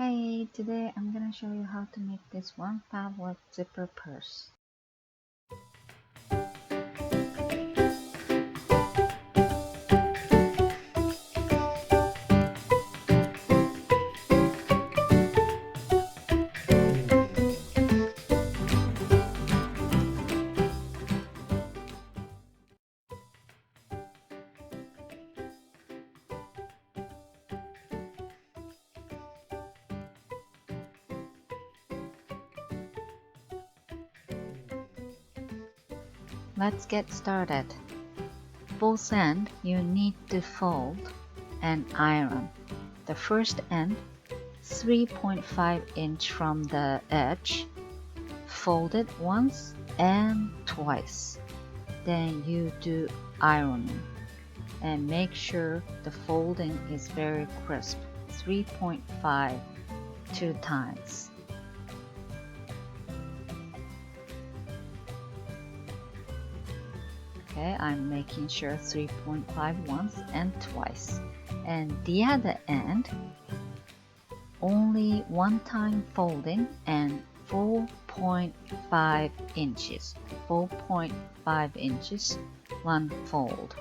Hey, today I'm gonna show you how to make this one fabric zipper purse. Let's get started. Both ends you need to fold and iron. The first end 3.5 inch from the edge, fold it once and twice. Then you do ironing and make sure the folding is very crisp. 3.5 two times. Okay, I'm making sure 3.5 once and twice. And the other end, only one time folding and 4.5 inches. 4.5 inches, one fold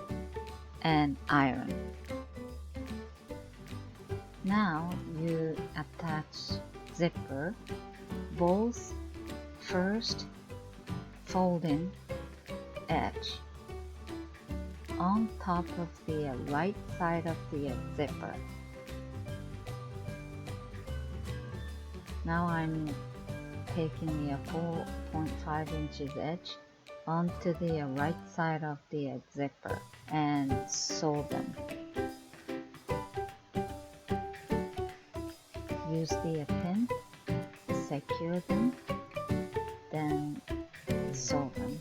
and iron. Now you attach zipper, both first folding edge on top of the right side of the zipper. Now I'm taking the 4.5 inches edge onto the right side of the zipper and sew them. Use the pin, secure them, then sew them.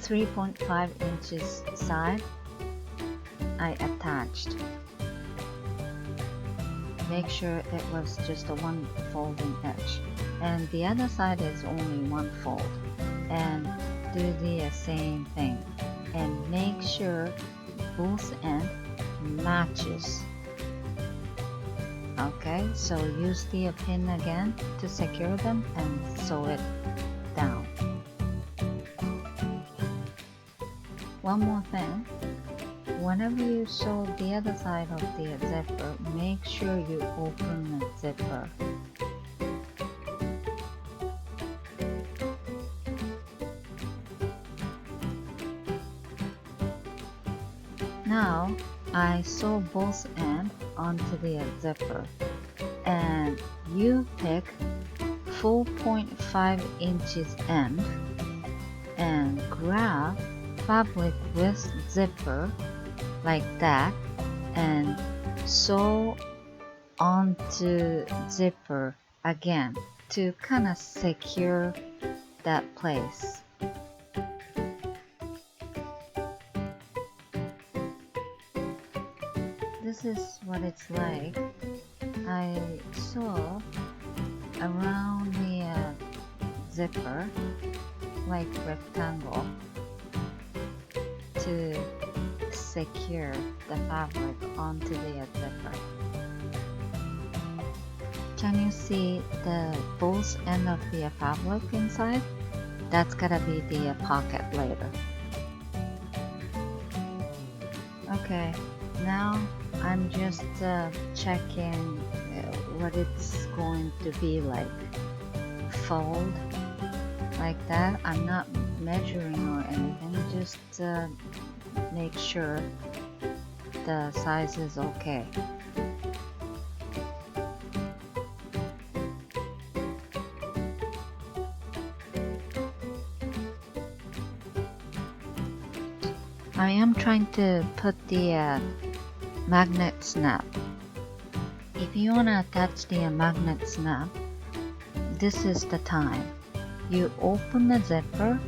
.5 inches side I attached. Make sure it was just a one folding edge, and the other side is only one fold, and do the same thing and make sure both end matches. Okay, so use the pin again to secure them and sew it down. One more thing, whenever you sew the other side of the zipper, make sure you open the zipper. Now I sew both ends onto the zipper, and you pick 4.5 inches end and grab fabric with zipper like that and sew onto zipper again to kind of secure that place. This is what it's like. I sew around the zipper like rectangle to secure the fabric onto the zipper. Can you see the both end of the fabric inside? That's gonna be the pocket later. Okay, now I'm just checking what it's going to be like. Fold like that. I'm not measuring or anything, just make sure the size is okay. I am trying to put the magnet snap. If you want to attach the magnet snap, this is the time. You open the zipper,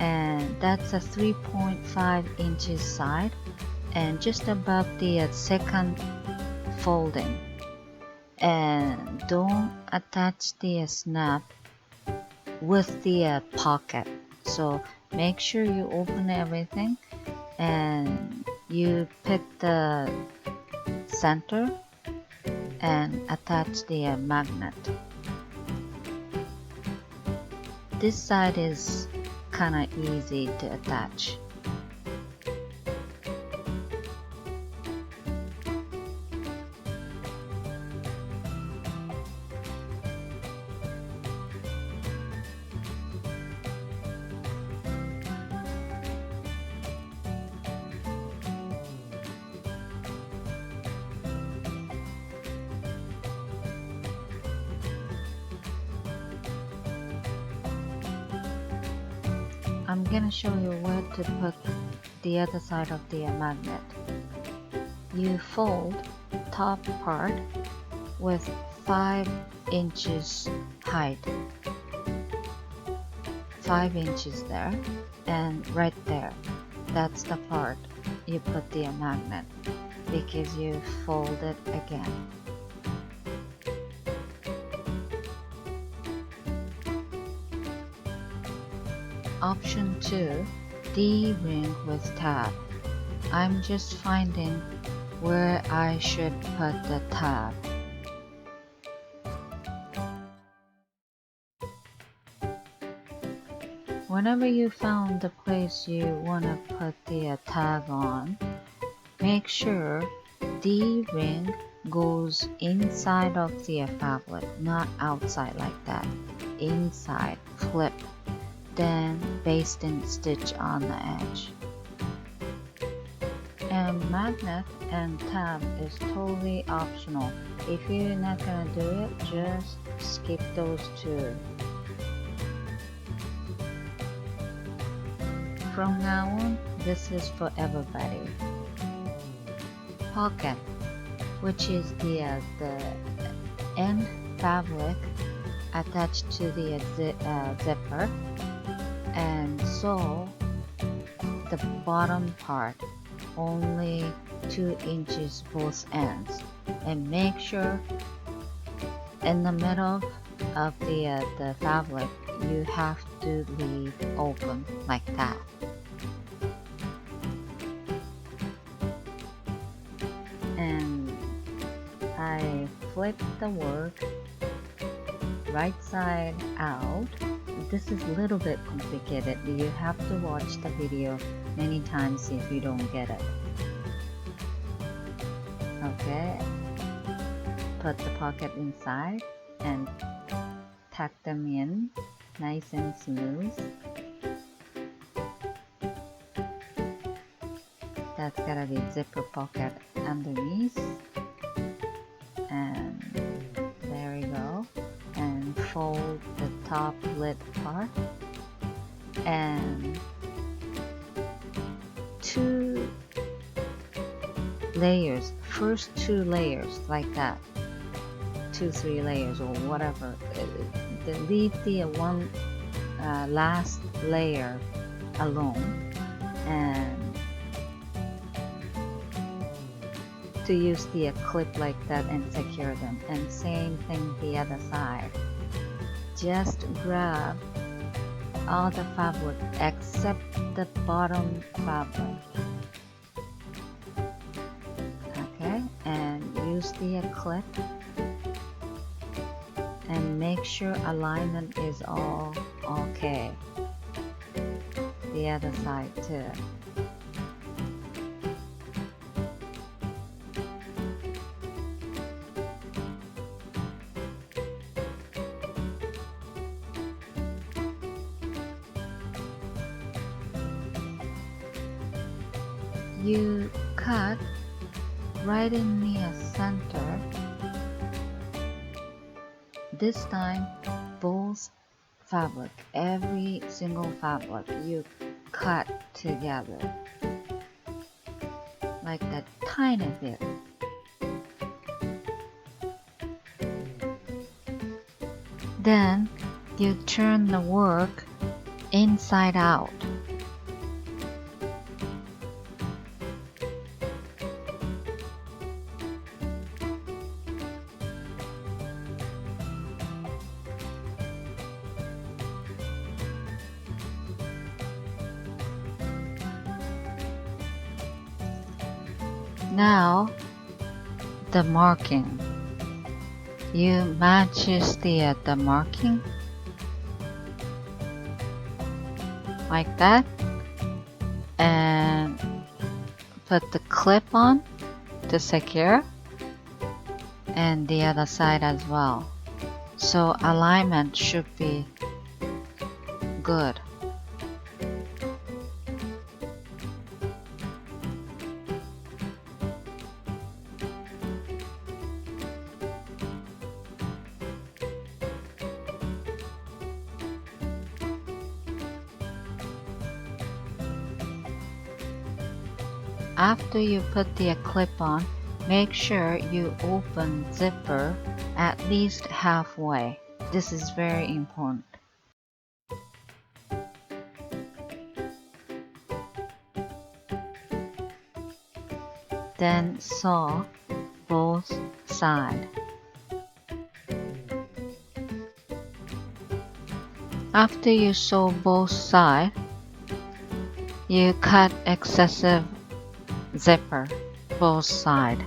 and that's a 3.5 inches side and just above the second folding, and don't attach the snap with the pocket. So make sure you open everything and you pick the center and attach the magnet. This side is kinda easy to attach. I'm gonna show you where to put the other side of the magnet. You fold top part with 5 inches height. 5 inches there, and right there, that's the part you put the magnet because you fold it again. Option 2, D-ring with tab. I'm just finding where I should put the tab. Whenever you found the place you want to put the tag on, make sure D-ring goes inside of the fabric, not outside like that. Inside, flip, then basting stitch on the edge. And magnet and tab is totally optional. If you're not gonna do it, just skip those two. From now on, this is for everybody. Pocket, which is the end fabric attached to the zipper, and sew the bottom part only 2 inches both ends, and make sure in the middle of the fabric you have to leave open like that. And I flip the work right side out. This is a little bit complicated. You have to watch the video many times if you don't get it. Okay, put the pocket inside and tuck them in nice and smooth. That's gotta be zipper pocket underneath, and there we go. And fold the top lid part and 2 layers, first 2 layers like that, 2-3 layers or whatever. Leave the one last layer alone, and to use the clip like that and secure them. And same thing the other side. Just grab all the fabric except the bottom fabric. Okay, and use the clip and make sure alignment is all okay. The other side too. You cut right in the center. This time, both fabric, every single fabric, you cut together like that tiny bit. Then you turn the work inside out. Now the marking. You matches the marking like that and put the clip on to secure and the other side as well. So alignment should be good. After you put the clip on, make sure you open zipper at least halfway. This is very important. Then sew both sides. After you sew both sides, you cut excessive zipper both sides.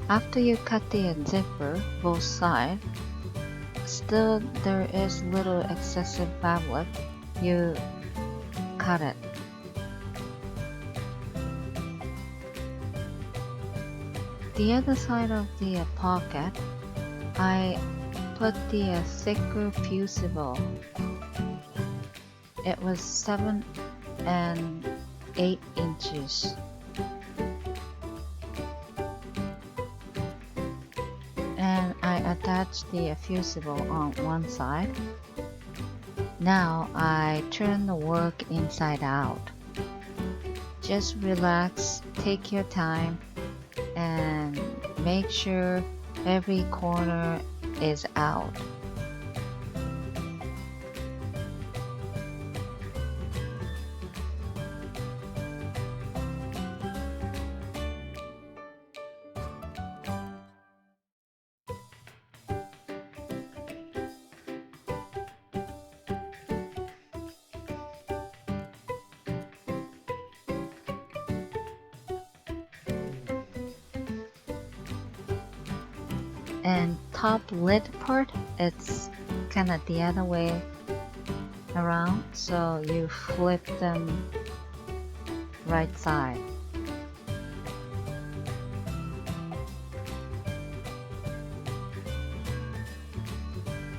After you cut the zipper both sides, still there is little excessive fabric, you cut it. The other side of the pocket, I put the thicker fusible. It was 7 and 8 inches. And I attached the fusible on one side. Now I turn the work inside out. Just relax, take your time, and make sure every corner is out. And top lid part, it's kind of the other way around, so you flip them right side.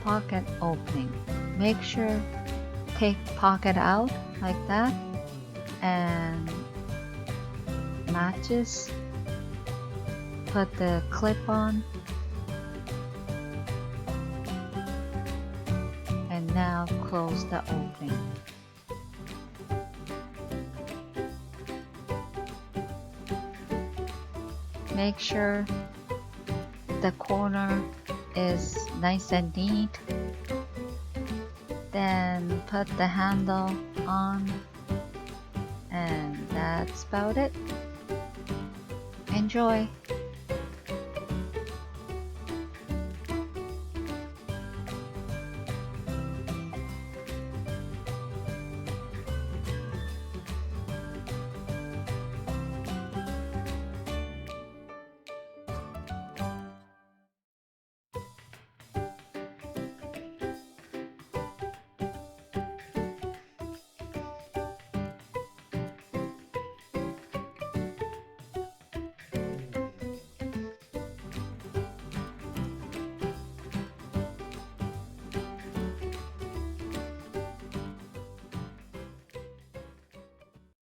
Pocket opening. Make sure take pocket out like that and matches. Put the clip on. And now close the opening. Make sure the corner is nice and neat. Then put the handle on, and that's about it. Enjoy!